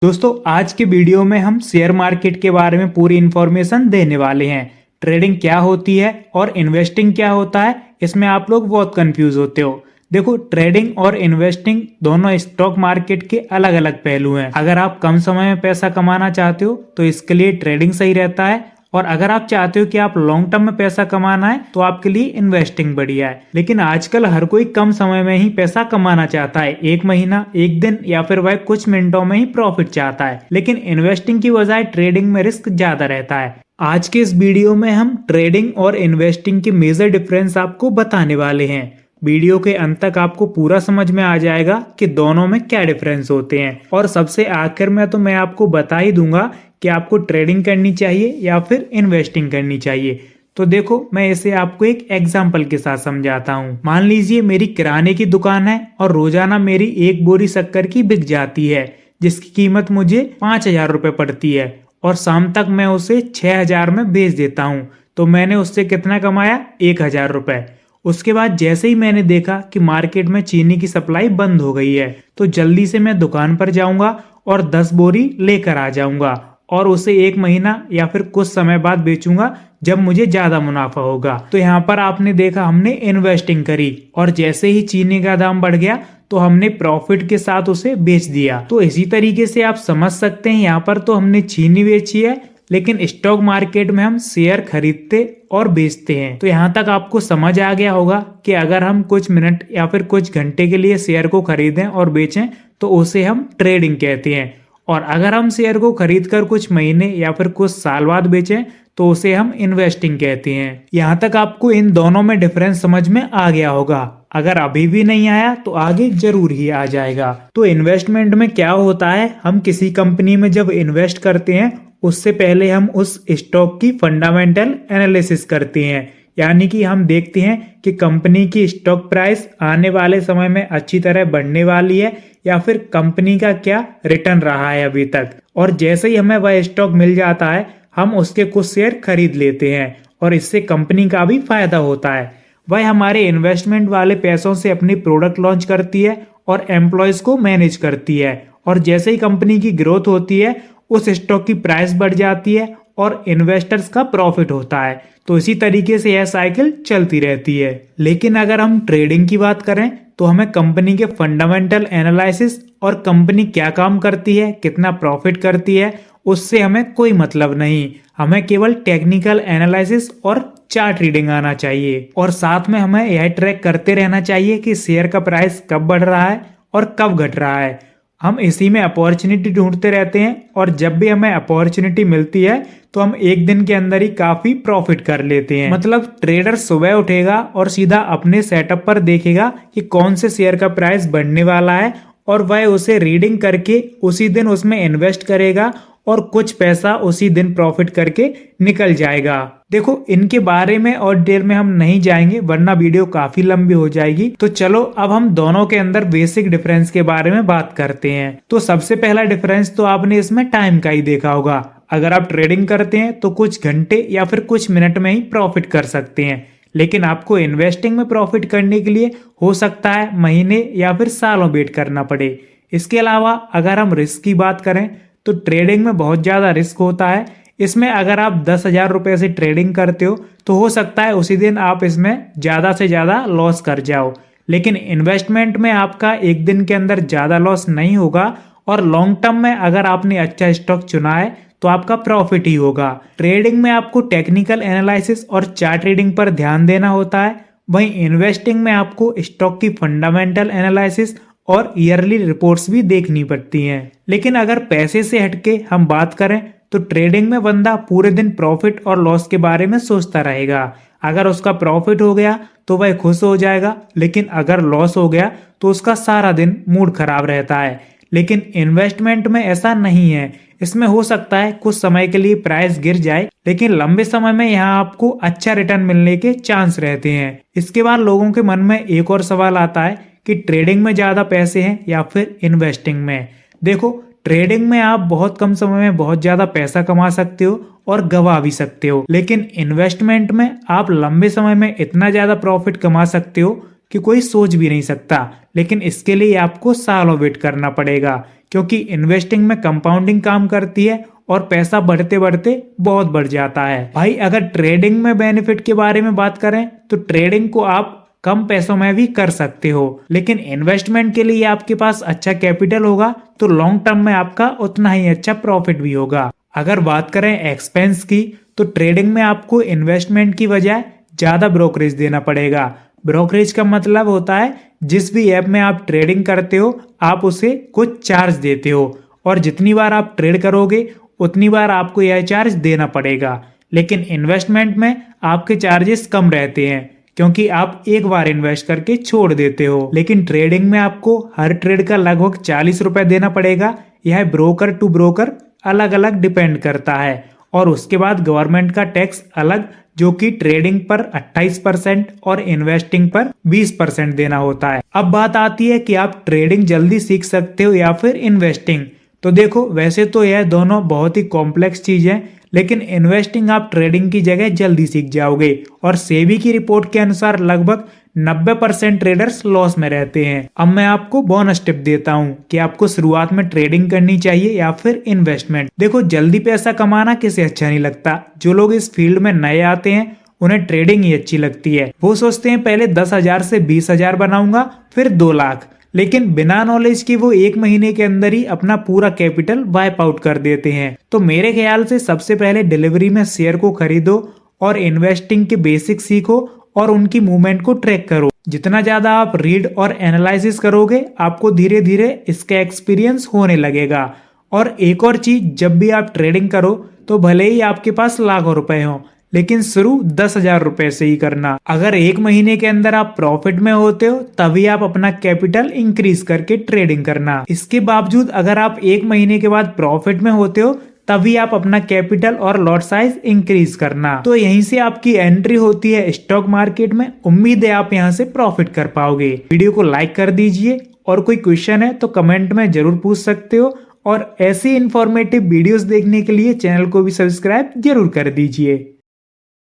दोस्तों आज के वीडियो में हम शेयर मार्केट के बारे में पूरी इंफॉर्मेशन देने वाले हैं। ट्रेडिंग क्या होती है और इन्वेस्टिंग क्या होता है, इसमें आप लोग बहुत कंफ्यूज होते हो। देखो, ट्रेडिंग और इन्वेस्टिंग दोनों स्टॉक मार्केट के अलग अलग पहलू हैं। अगर आप कम समय में पैसा कमाना चाहते हो तो इसके लिए ट्रेडिंग सही रहता है, और अगर आप चाहते हो कि आप लॉन्ग टर्म में पैसा कमाना है तो आपके लिए इन्वेस्टिंग बढ़िया है। लेकिन आजकल हर कोई कम समय में ही पैसा कमाना चाहता है, एक महीना, एक दिन या फिर वह कुछ मिनटों में ही प्रॉफिट चाहता है। लेकिन इन्वेस्टिंग की बजाय ट्रेडिंग में रिस्क ज्यादा रहता है। आज के इस वीडियो में हम ट्रेडिंग और इन्वेस्टिंग के मेजर डिफरेंस आपको बताने वाले हैं। वीडियो के अंत तक आपको पूरा समझ में आ जाएगा कि दोनों में क्या डिफरेंस होते हैं, और सबसे आखिर में तो मैं आपको बता ही दूंगा कि आपको ट्रेडिंग करनी चाहिए या फिर इन्वेस्टिंग करनी चाहिए। तो देखो, मैं इसे आपको एक एग्जाम्पल के साथ समझाता हूँ। मान लीजिए मेरी किराने की दुकान है और रोजाना मेरी एक बोरी शक्कर की बिक जाती है, जिसकी कीमत मुझे 5,000 रुपए पड़ती है, और शाम तक मैं उसे 6,000 में बेच देता हूँ। तो मैंने उससे कितना कमाया? 1,000 रुपए। उसके बाद जैसे ही मैंने देखा कि मार्केट में चीनी की सप्लाई बंद हो गई है, तो जल्दी से मैं दुकान पर जाऊंगा और 10 बोरी लेकर आ जाऊंगा, और उसे एक महीना या फिर कुछ समय बाद बेचूंगा जब मुझे ज्यादा मुनाफा होगा। तो यहाँ पर आपने देखा, हमने इन्वेस्टिंग करी, और जैसे ही चीनी का दाम बढ़ गया तो हमने प्रॉफिट के साथ उसे बेच दिया। तो इसी तरीके से आप समझ सकते हैं, यहाँ पर तो हमने चीनी बेची है, लेकिन स्टॉक मार्केट में हम शेयर खरीदते और बेचते हैं। तो यहाँ तक आपको समझ आ गया होगा कि अगर हम कुछ मिनट या फिर कुछ घंटे के लिए शेयर को खरीदें और बेचें तो उसे हम ट्रेडिंग कहते हैं, और अगर हम शेयर को खरीद कर कुछ महीने या फिर कुछ साल बाद बेचें तो उसे हम इन्वेस्टिंग कहते हैं। यहाँ तक आपको इन दोनों में डिफरेंस समझ में आ गया होगा। अगर अभी भी नहीं आया तो आगे जरूर ही आ जाएगा। तो इन्वेस्टमेंट में क्या होता है, हम किसी कंपनी में जब इन्वेस्ट करते हैं उससे पहले हम उस स्टॉक की फंडामेंटल एनालिसिस करते हैं, यानी कि हम देखते हैं कि कंपनी की स्टॉक प्राइस आने वाले समय में अच्छी तरह बढ़ने वाली है या फिर कंपनी का क्या रिटर्न रहा है अभी तक। और जैसे ही हमें वह स्टॉक मिल जाता है हम उसके कुछ शेयर खरीद लेते हैं, और इससे कंपनी का भी फायदा होता है। वह हमारे इन्वेस्टमेंट वाले पैसों से अपनी प्रोडक्ट लॉन्च करती है और एम्प्लॉयज को मैनेज करती है, और जैसे ही कंपनी की ग्रोथ होती है उस स्टॉक की प्राइस बढ़ जाती है और इन्वेस्टर्स का प्रॉफिट होता है। तो इसी तरीके से यह साइकिल चलती रहती है। लेकिन अगर हम ट्रेडिंग की बात करें तो हमें कंपनी के फंडामेंटल एनालिसिस और कंपनी क्या काम करती है, कितना प्रॉफिट करती है, उससे हमें कोई मतलब नहीं। हमें केवल टेक्निकल एनालिसिस और चार्ट रीडिंग आना चाहिए, और साथ में हमें यह ट्रैक करते रहना चाहिए कि शेयर का प्राइस कब बढ़ रहा है और कब घट रहा है। हम इसी में अपॉर्चुनिटी ढूंढते रहते हैं, और जब भी हमें अपॉर्चुनिटी मिलती है तो हम एक दिन के अंदर ही काफी प्रॉफिट कर लेते हैं। मतलब ट्रेडर सुबह उठेगा और सीधा अपने सेटअप पर देखेगा कि कौन से शेयर का प्राइस बढ़ने वाला है, और वह उसे रीडिंग करके उसी दिन उसमें इन्वेस्ट करेगा और कुछ पैसा उसी दिन प्रॉफिट करके निकल जाएगा। देखो, इनके बारे में और डिटेल में हम नहीं जाएंगे वरना वीडियो काफी लंबी हो जाएगी। तो चलो अब हम दोनों के अंदर बेसिक डिफरेंस के बारे में बात करते हैं। तो सबसे पहला डिफरेंस तो आपने इसमें टाइम का ही देखा होगा। अगर आप ट्रेडिंग करते हैं तो कुछ घंटे या फिर कुछ मिनट में ही प्रॉफिट कर सकते हैं, लेकिन आपको इन्वेस्टिंग में प्रॉफिट करने के लिए हो सकता है महीने या फिर सालों वेट करना पड़े। इसके अलावा अगर हम रिस्क की बात करें तो ट्रेडिंग में बहुत ज्यादा रिस्क होता है। इसमें अगर आप 10,000 रुपए से ट्रेडिंग करते हो तो हो सकता है उसी दिन आप इसमें ज्यादा से ज्यादा लॉस कर जाओ, लेकिन इन्वेस्टमेंट में आपका एक दिन के अंदर ज्यादा लॉस नहीं होगा, और लॉन्ग टर्म में अगर आपने अच्छा स्टॉक चुना है तो आपका प्रॉफिट ही होगा। ट्रेडिंग में आपको टेक्निकल एनालिसिस और चार्ट रीडिंग पर ध्यान देना होता है, वहीं इन्वेस्टिंग में आपको स्टॉक की फंडामेंटल एनालिसिस और ईयरली रिपोर्ट्स भी देखनी पड़ती हैं। लेकिन अगर पैसे से हटके हम बात करें तो ट्रेडिंग में बंदा पूरे दिन प्रॉफिट और लॉस के बारे में सोचता रहेगा। अगर उसका प्रॉफिट हो गया तो वह खुश हो जाएगा, लेकिन अगर लॉस हो गया तो उसका सारा दिन मूड खराब रहता है। लेकिन इन्वेस्टमेंट में ऐसा नहीं है। इसमें हो सकता है कुछ समय के लिए प्राइस गिर जाए, लेकिन लंबे समय में यहाँ आपको अच्छा रिटर्न मिलने के चांस रहते हैं। इसके बाद लोगों के मन में एक और सवाल आता है कि ट्रेडिंग में ज्यादा पैसे हैं या फिर इन्वेस्टिंग में। देखो, ट्रेडिंग में आप बहुत कम समय में बहुत ज्यादा पैसा कमा सकते हो और गवा भी सकते हो, लेकिन इन्वेस्टमेंट में आप लंबे समय में इतना ज्यादा प्रॉफिट कमा सकते हो कि कोई सोच भी नहीं सकता। लेकिन इसके लिए आपको सालों वेट करना पड़ेगा, क्योंकि इन्वेस्टिंग में कंपाउंडिंग काम करती है और पैसा बढ़ते बढ़ते बहुत बढ़ जाता है। भाई अगर ट्रेडिंग में बेनिफिट के बारे में बात करें तो ट्रेडिंग को आप कम पैसों में भी कर सकते हो, लेकिन इन्वेस्टमेंट के लिए आपके पास अच्छा कैपिटल होगा तो लॉन्ग टर्म में आपका उतना ही अच्छा प्रॉफिट भी होगा। अगर बात करें एक्सपेंस की तो ट्रेडिंग में आपको इन्वेस्टमेंट की बजाय ज्यादा ब्रोकरेज देना पड़ेगा। ब्रोकरेज का मतलब होता है जिस भी ऐप में आप ट्रेडिंग करते हो आप उसे कुछ चार्ज देते हो और जितनी बार आप ट्रेड करोगे उतनी बार आपको यह चार्ज देना पड़ेगा। लेकिन इन्वेस्टमेंट में आपके चार्जेस कम रहते हैं क्योंकि आप एक बार इन्वेस्ट करके छोड़ देते हो, लेकिन ट्रेडिंग में आपको हर ट्रेड का लगभग 40 रुपए देना पड़ेगा। यह ब्रोकर टू ब्रोकर अलग अलग डिपेंड करता है और उसके बाद गवर्नमेंट का टैक्स अलग जो कि ट्रेडिंग पर 28% और इन्वेस्टिंग पर 20% देना होता है। अब बात आती है कि आप ट्रेडिंग जल्दी सीख सकते हो या फिर इन्वेस्टिंग। तो देखो वैसे तो यह दोनों बहुत ही कॉम्प्लेक्स चीज है, लेकिन इन्वेस्टिंग आप ट्रेडिंग की जगह जल्दी सीख जाओगे और सेबी की रिपोर्ट के अनुसार लगभग 90% ट्रेडर्स लॉस में रहते हैं। अब मैं आपको बोनस टिप देता हूँ कि आपको शुरुआत में ट्रेडिंग करनी चाहिए या फिर इन्वेस्टमेंट। देखो जल्दी पैसा कमाना किसे अच्छा नहीं लगता। जो लोग इस फील्ड में नए आते हैं उन्हें ट्रेडिंग ही अच्छी लगती है। वो सोचते हैं पहले 10,000 से 20,000 बनाऊंगा फिर 2 लाख, लेकिन बिना नॉलेज के वो 1 महीने के अंदर ही अपना पूरा कैपिटल वाइप आउट कर देते हैं। तो मेरे ख्याल से सबसे पहले डिलीवरी में शेयर को खरीदो और इन्वेस्टिंग के बेसिक सीखो और उनकी मूवमेंट को ट्रैक करो। जितना ज्यादा आप रीड और एनालिसिस करोगे आपको धीरे धीरे इसका एक्सपीरियंस होने लगेगा। और एक और चीज, जब भी आप ट्रेडिंग करो तो भले ही आपके पास लाखों रुपए हो लेकिन शुरू 10,000 रुपए से ही करना। अगर 1 महीने के अंदर आप प्रॉफिट में होते हो तभी आप अपना कैपिटल इंक्रीज करके ट्रेडिंग करना। इसके बावजूद अगर आप 1 महीने के बाद प्रॉफिट में होते हो तभी आप अपना कैपिटल और लॉट साइज इंक्रीज करना। तो यहीं से आपकी एंट्री होती है स्टॉक मार्केट में। उम्मीद है आप यहां से प्रॉफिट कर पाओगे। वीडियो को लाइक कर दीजिए और कोई क्वेश्चन है तो कमेंट में जरूर पूछ सकते हो और ऐसी इंफॉर्मेटिव वीडियोस देखने के लिए चैनल को भी सब्सक्राइब जरूर कर दीजिए।